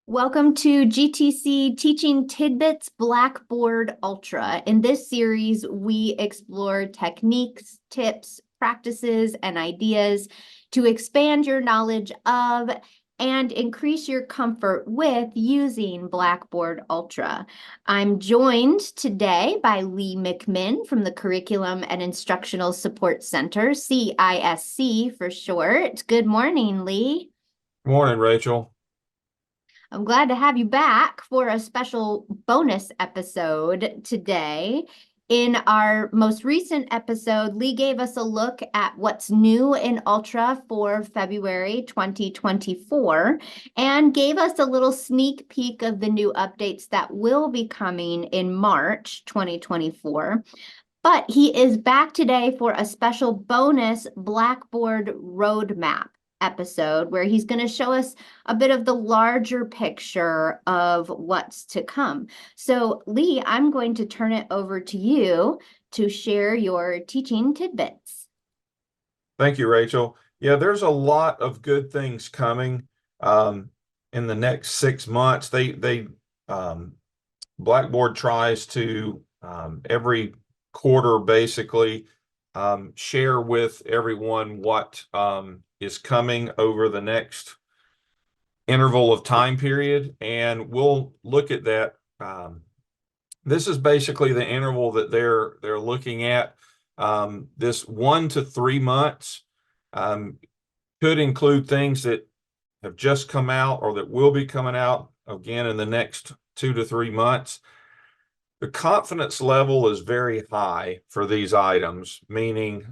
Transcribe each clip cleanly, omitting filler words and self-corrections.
Welcome to GTC Teaching Tidbits Blackboard Ultra. In this series, we explore techniques, tips, practices, and ideas to expand your knowledge of and increase your comfort with using Blackboard Ultra. I'm joined today by Lee McMinn from the Curriculum and Instructional Support Center, CISC for short. Good morning, Lee. Morning, Rachel. I'm glad to have you back for a special bonus episode today. In our most recent episode, Lee gave us a look at what's new in Ultra for February 2024 and gave us a little sneak peek of the new updates that will be coming in March 2024. But he is back today for a special bonus Blackboard Roadmap episode where he's going to show us a bit of the larger picture of what's to come. So, Lee, I'm going to turn it over to you to share your teaching tidbits. Thank you, Rachel. Yeah, there's a lot of good things coming in the next 6 months. Blackboard tries to every quarter basically share with everyone what is coming over the next interval of time period, and we'll look at that. This is basically the interval that they're looking at. This 1 to 3 months could include things that have just come out or that will be coming out again in the next 2 to 3 months. The confidence level is very high for these items, meaning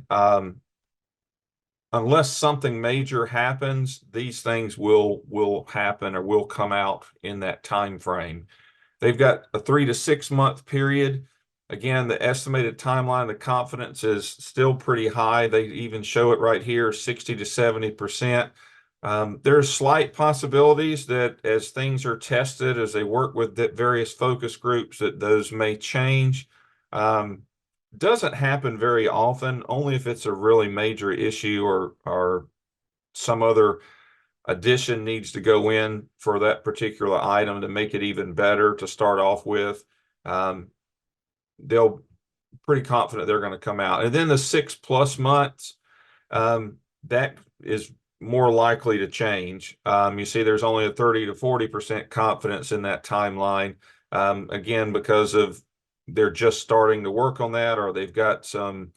unless something major happens, these things will happen or will come out in that time frame. They've got a 3 to 6 month period. Again, the estimated timeline, the confidence is still pretty high. They even show it right here, 60 to 70%. There's slight possibilities that as things are tested, as they work with the various focus groups, that those may change. Doesn't happen very often, only if it's a really major issue or some other addition needs to go in for that particular item to make it even better to start off with. They'll pretty confident they're going to come out. And then the 6+ months, that is more likely to change. You see there's only a 30 to 40% confidence in that timeline. Again, because of they're just starting to work on that, or they've got some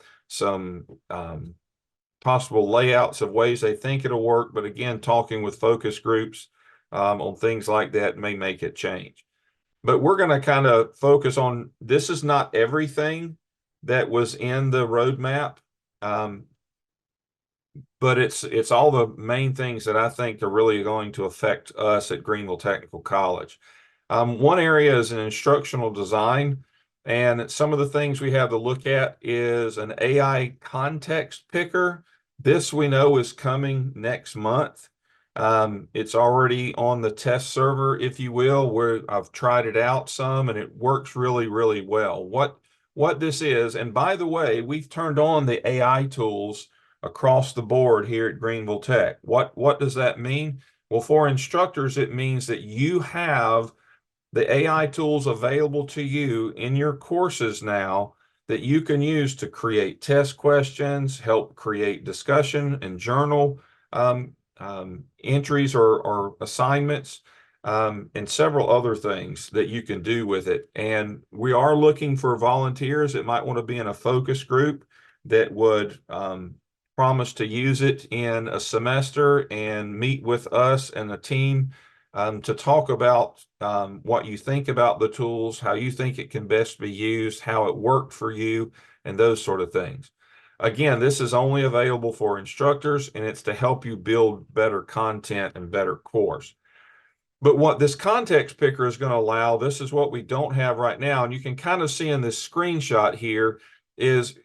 possible layouts of ways they think it'll work. But again, talking with focus groups on things like that may make it change. But we're going to kind of focus on, this is not everything that was in the roadmap, but it's all the main things that I think are really going to affect us at Greenville Technical College. One area is an instructional design, and some of the things we have to look at is an AI context picker. This we know is coming next month. It's already on the test server, if you will, where I've tried it out some, and it works really, really well. What this is, and by the way, we've turned on the AI tools across the board here at Greenville Tech. What does that mean? Well, for instructors, it means that you have the AI tools available to you in your courses now that you can use to create test questions, help create discussion and journal entries or assignments, and several other things that you can do with it. And we are looking for volunteers that might want to be in a focus group that would promise to use it in a semester and meet with us and the team to talk about what you think about the tools, how you think it can best be used, how it worked for you, and those sort of things. Again, this is only available for instructors, and it's to help you build better content and better course. But what this context picker is going to allow, this is what we don't have right now, and you can kind of see in this screenshot here, is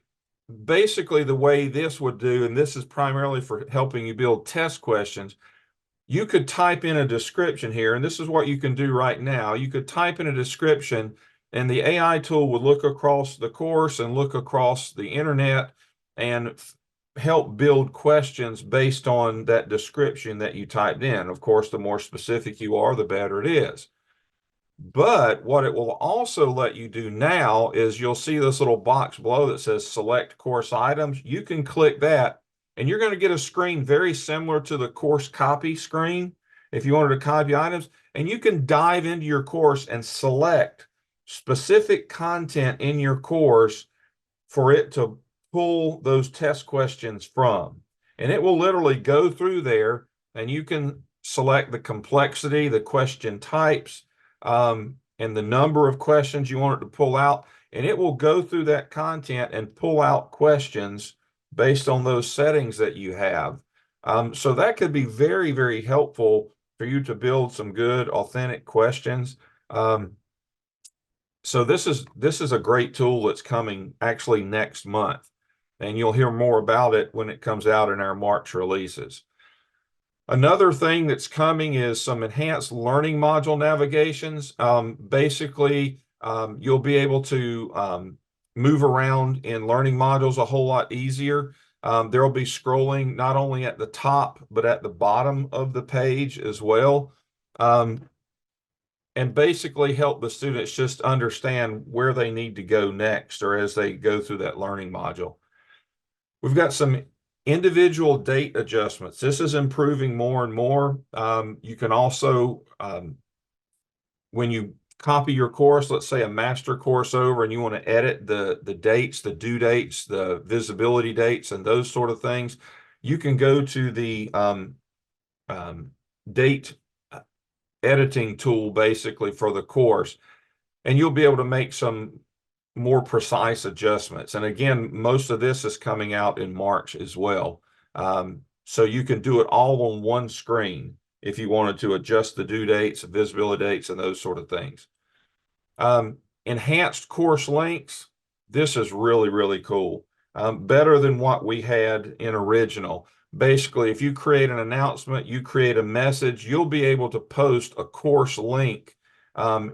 basically the way this would do, and this is primarily for helping you build test questions. You could type in a description here, and this is what you can do right now. You could type in a description, and the AI tool would look across the course and look across the internet and help build questions based on that description that you typed in. Of course, the more specific you are, the better it is. But what it will also let you do now is you'll see this little box below that says select course items. You can click that and you're going to get a screen very similar to the course copy screen if you wanted to copy items, and you can dive into your course and select specific content in your course for it to pull those test questions from. And it will literally go through there and you can select the complexity, the question types, and the number of questions you want it to pull out. And it will go through that content and pull out questions based on those settings that you have. So that could be very, very helpful for you to build some good, authentic questions. So this is a great tool that's coming actually next month, and you'll hear more about it when it comes out in our March releases. Another thing that's coming is some enhanced learning module navigations. Basically, you'll be able to move around in learning modules a whole lot easier. There will be scrolling not only at the top, but at the bottom of the page as well. And basically help the students just understand where they need to go next or as they go through that learning module. We've got some individual date adjustments. This is improving more and more. You can also, when you copy your course, let's say a master course over, and you want to edit the dates, the due dates, the visibility dates, and those sort of things, you can go to the date editing tool basically for the course, and you'll be able to make some more precise adjustments. And again, most of this is coming out in March as well. So you can do it all on one screen if you wanted to adjust the due dates, visibility dates, and those sort of things. Enhanced course links. This is really, really cool. Better than what we had in original. Basically, if you create an announcement, you create a message, you'll be able to post a course link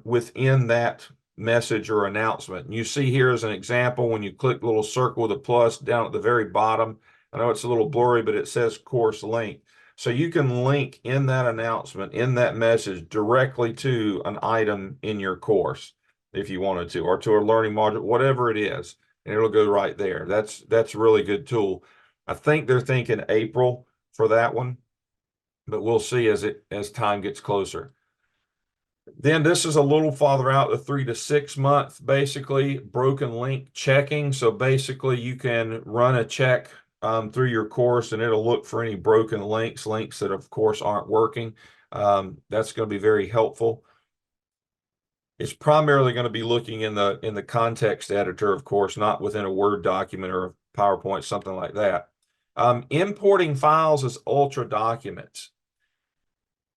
within that message or announcement. And you see here as an example, when you click the little circle with a plus down at the very bottom, I know it's a little blurry, but it says course link. So you can link in that announcement, in that message, directly to an item in your course if you wanted to, or to a learning module, whatever it is, and it'll go right there. That's a really good tool. I think they're thinking April for that one, but we'll see as time gets closer. Then this is a little farther out, the 3 to 6 month, basically broken link checking. So basically you can run a check through your course and it'll look for any broken links that of course aren't working. That's going to be very helpful. It's primarily going to be looking in the context editor, of course, not within a Word document or a PowerPoint, something like that. Importing files as Ultra documents.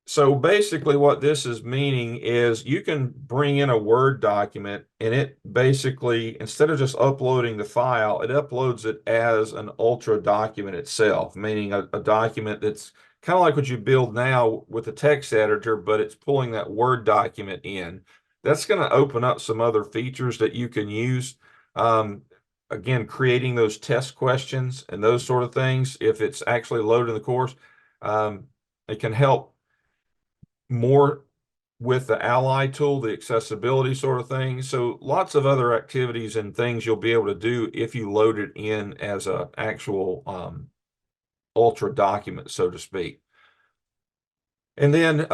So basically what this is meaning is you can bring in a Word document and it basically, instead of just uploading the file, it uploads it as an Ultra document itself, meaning a document that's kind of like what you build now with a text editor, but it's pulling that Word document in. That's going to open up some other features that you can use. Again, creating those test questions and those sort of things, if it's actually loaded in the course, it can help more with the Ally tool, the accessibility sort of thing. So lots of other activities and things you'll be able to do if you load it in as an actual Ultra document, so to speak. And then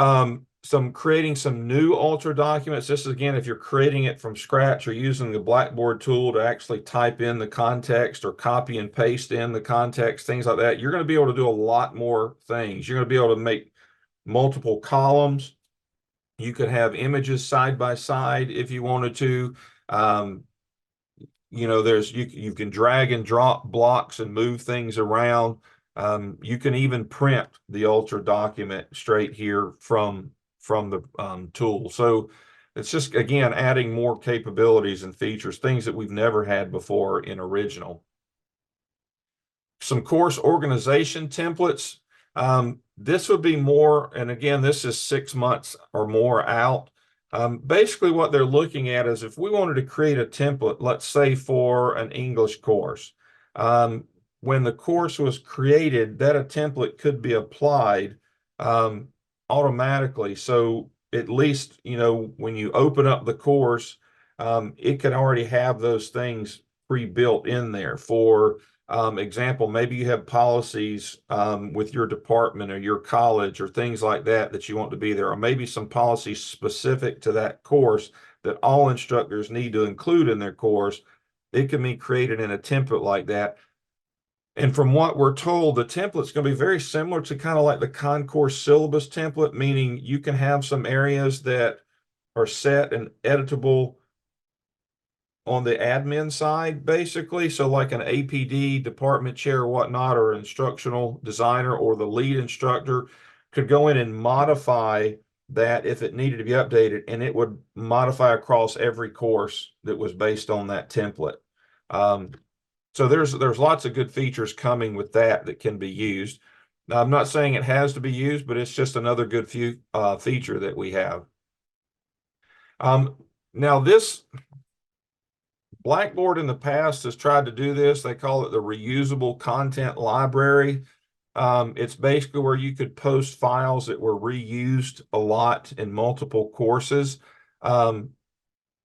creating some new Ultra documents. This is, again, if you're creating it from scratch or using the Blackboard tool to actually type in the context or copy and paste in the context, things like that, you're going to be able to do a lot more things. You're going to be able to make multiple columns. You could have images side by side if you wanted to. You know, you can drag and drop blocks and move things around. You can even print the Ultra document straight here from the tool. So it's just, again, adding more capabilities and features, things that we've never had before in original. Some course organization templates. This would be more, and again, this is 6 months or more out. Basically what they're looking at is if we wanted to create a template, let's say for an English course, when the course was created, that a template could be applied automatically. So at least, when you open up the course, it can already have those things pre-built in there. For example, maybe you have policies with your department or your college or things like that that you want to be there, or maybe some policies specific to that course that all instructors need to include in their course. It can be created in a template like that. And from what we're told, the template's going to be very similar to kind of like the concourse syllabus template, meaning you can have some areas that are set and editable on the admin side, basically. So like an APD, department chair or whatnot, or instructional designer or the lead instructor could go in and modify that if it needed to be updated, and it would modify across every course that was based on that template. So there's lots of good features coming with that can be used. Now, I'm not saying it has to be used, but it's just another good feature that we have. Now this Blackboard in the past has tried to do this. They call it the Reusable Content Library. It's basically where you could post files that were reused a lot in multiple courses.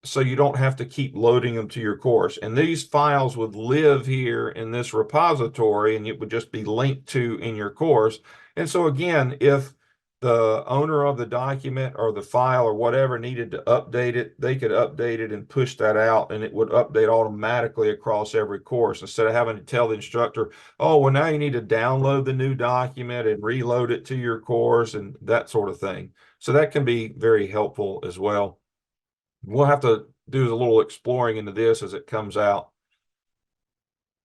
So you don't have to keep loading them to your course. And these files would live here in this repository, and it would just be linked to in your course. And so again, if the owner of the document or the file or whatever needed to update it, they could update it and push that out, and it would update automatically across every course instead of having to tell the instructor, oh, well, now you need to download the new document and reload it to your course and that sort of thing. So that can be very helpful as well. We'll have to do a little exploring into this as it comes out.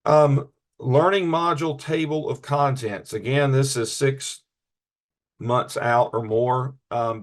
Learning module table of contents. Again, this is 6 months out or more.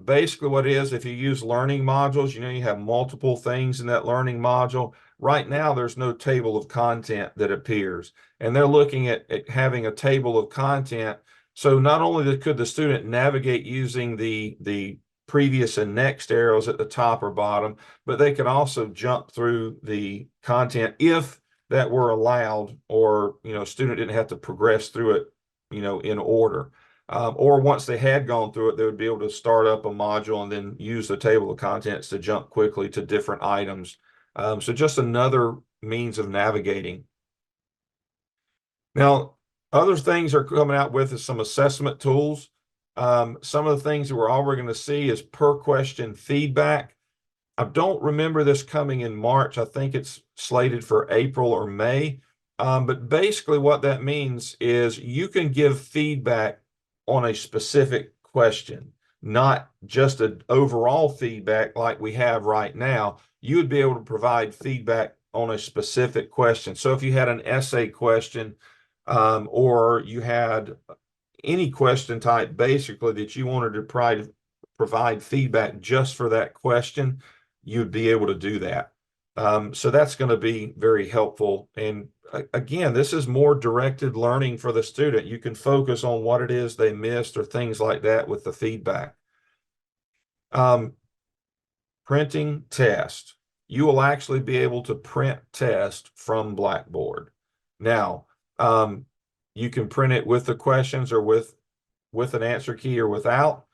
Basically what it is, if you use learning modules, you have multiple things in that learning module. Right now, there's no table of content that appears, and they're looking at having a table of content. So not only could the student navigate using the previous and next arrows at the top or bottom, but they could also jump through the content if that were allowed, or student didn't have to progress through it in order. Or once they had gone through it, they would be able to start up a module and then use the table of contents to jump quickly to different items. So just another means of navigating. Now, other things they're coming out with is some assessment tools. Some of the things that we're already going to see is per question feedback. I don't remember this coming in March. I think it's slated for April or May. But basically what that means is you can give feedback on a specific question, not just an overall feedback like we have right now. You would be able to provide feedback on a specific question. So if you had an essay question, or you had any question type basically that you wanted to provide feedback just for that question, you'd be able to do that. So that's going to be very helpful. And again, this is more directed learning for the student. You can focus on what it is they missed or things like that with the feedback. Printing test. You will actually be able to print test from Blackboard. Now, you can print it with the questions or with an answer key or without.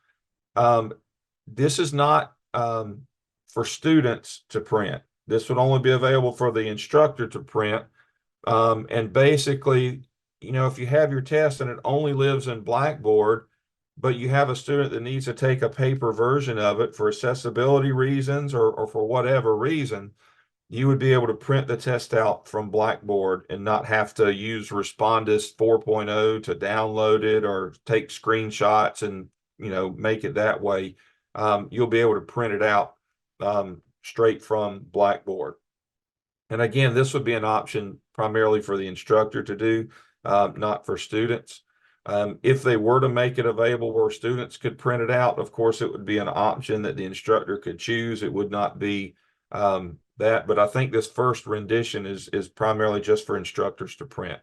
This is not for students to print. This would only be available for the instructor to print. And basically, if you have your test and it only lives in Blackboard, but you have a student that needs to take a paper version of it for accessibility reasons or for whatever reason, you would be able to print the test out from Blackboard and not have to use Respondus 4.0 to download it or take screenshots and, make it that way. You'll be able to print it out straight from Blackboard. And again, this would be an option primarily for the instructor to do, not for students. If they were to make it available where students could print it out, of course, it would be an option that the instructor could choose. It would not be that, but I think this first rendition is primarily just for instructors to print.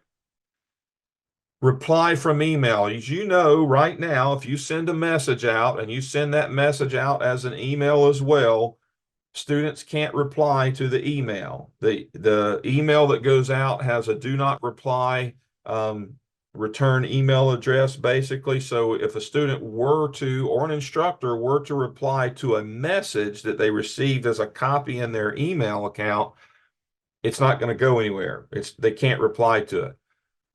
Reply from email. As you know, right now, if you send a message out and you send that message out as an email as well, students can't reply to the email. The email that goes out has a do not reply return email address, basically. So if a student were to, or an instructor were to reply to a message that they received as a copy in their email account, it's not going to go anywhere. They can't reply to it.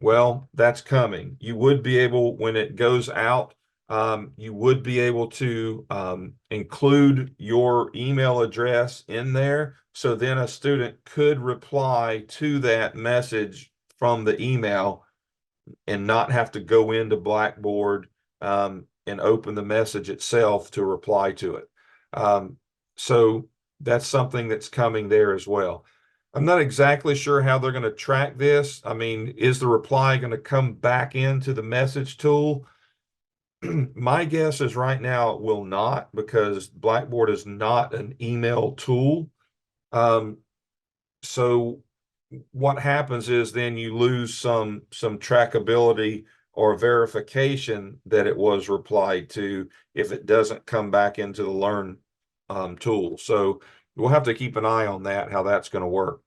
Well, that's coming. You would be able, when it goes out, you would be able to include your email address in there. So then a student could reply to that message from the email and not have to go into Blackboard and open the message itself to reply to it. So that's something that's coming there as well. I'm not exactly sure how they're going to track this. I mean, is the reply going to come back into the message tool? My guess is right now it will not, because Blackboard is not an email tool. So what happens is then you lose some trackability or verification that it was replied to if it doesn't come back into the Learn tool. So we'll have to keep an eye on that, how that's going to work.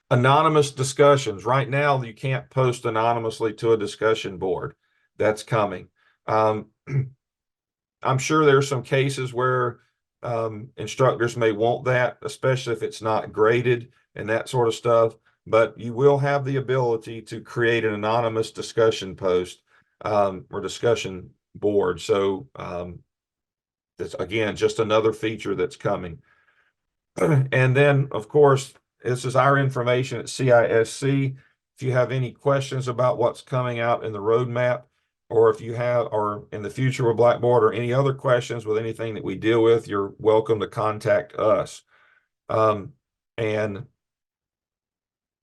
Anonymous discussions. Right now, you can't post anonymously to a discussion board. That's coming. I'm sure there's some cases where instructors may want that, especially if it's not graded and that sort of stuff. But you will have the ability to create an anonymous discussion post or discussion board. So that's, again, just another feature that's coming. And then, of course, this is our information at CISC. If you have any questions about what's coming out in the roadmap, or if you have, or in the future with Blackboard, or any other questions with anything that we deal with, you're welcome to contact us. And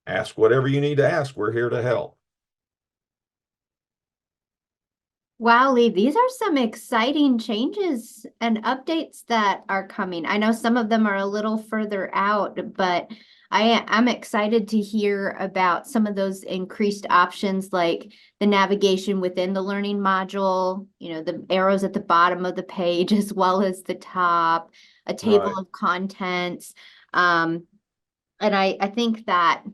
ask whatever you need to ask. We're here to help. Wow, Lee, these are some exciting changes and updates that are coming. I know some of them are a little further out, but I'm excited to hear about some of those increased options, like the navigation within the learning module, you know, the arrows at the bottom of the page as well as the top, a table Right. of contents. And I think that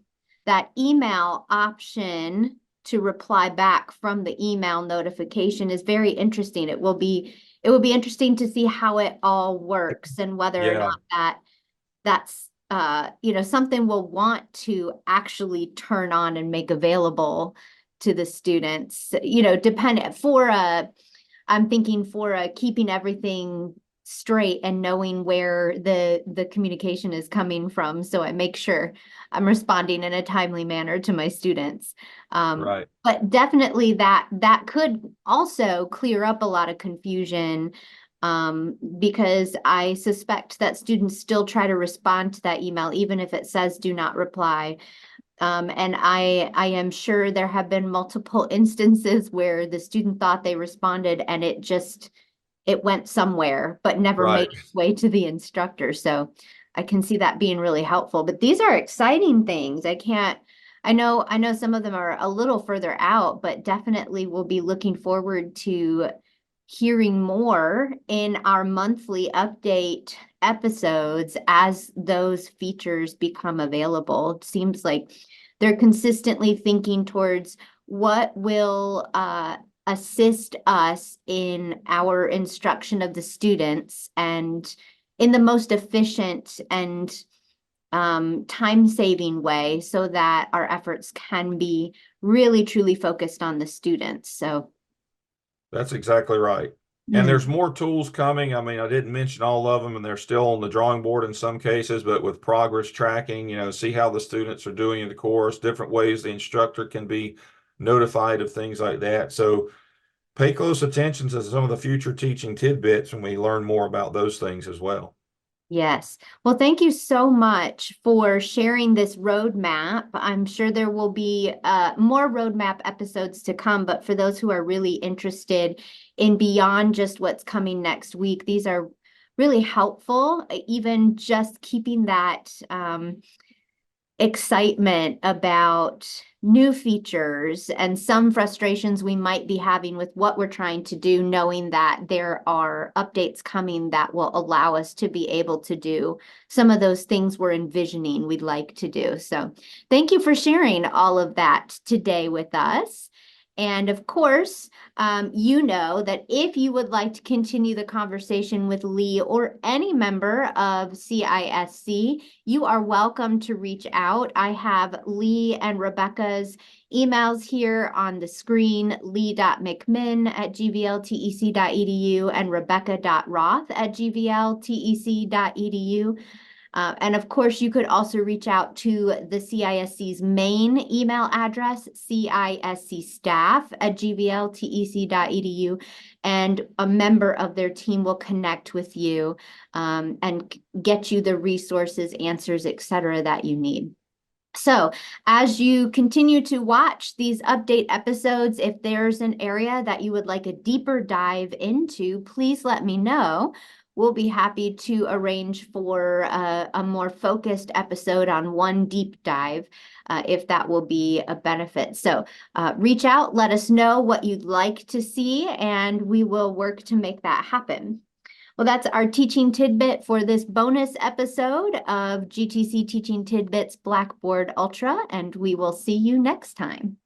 email option to reply back from the email notification is very interesting. It will be interesting to see how it all works and whether or not that's you know, something we'll want to actually turn on and make available to the students. You know, I'm thinking for keeping everything straight and knowing where the communication is coming from, so I make sure I'm responding in a timely manner to my students. Right. But definitely that could also clear up a lot of confusion, because I suspect that students still try to respond to that email even if it says do not reply. And I am sure there have been multiple instances where the student thought they responded and it went somewhere, but never made its way to the instructor. So I can see that being really helpful. But these are exciting things. I know some of them are a little further out, but definitely we'll be looking forward to hearing more in our monthly update episodes as those features become available. It seems like they're consistently thinking towards what will assist us in our instruction of the students and in the most efficient and time-saving way, so that our efforts can be really truly focused on the students. So that's exactly right. And there's more tools coming. I mean, I didn't mention all of them, and they're still on the drawing board in some cases, but with progress tracking, you know, see how the students are doing in the course, different ways the instructor can be notified of things like that. So pay close attention to some of the future teaching tidbits when we learn more about those things as well. Yes. Well, thank you so much for sharing this roadmap. I'm sure there will be more roadmap episodes to come, but for those who are really interested in beyond just what's coming next week, these are really helpful, even just keeping that excitement about new features and some frustrations we might be having with what we're trying to do, knowing that there are updates coming that will allow us to be able to do some of those things we're envisioning we'd like to do. So thank you for sharing all of that today with us. And of course, you know that if you would like to continue the conversation with Lee or any member of CISC, you are welcome to reach out. I have Lee and Rebecca's emails here on the screen, lee.mcminn@gvltec.edu and rebecca.roth@gvltec.edu. And of course, you could also reach out to the CISC's main email address, ciscstaff@gvltec.edu, and a member of their team will connect with you and get you the resources, answers, etc. that you need. So as you continue to watch these update episodes, if there's an area that you would like a deeper dive into, please let me know. We'll be happy to arrange for a more focused episode on one deep dive, if that will be a benefit. So reach out, let us know what you'd like to see, and we will work to make that happen. Well, that's our teaching tidbit for this bonus episode of GTC Teaching Tidbits Blackboard Ultra, and we will see you next time.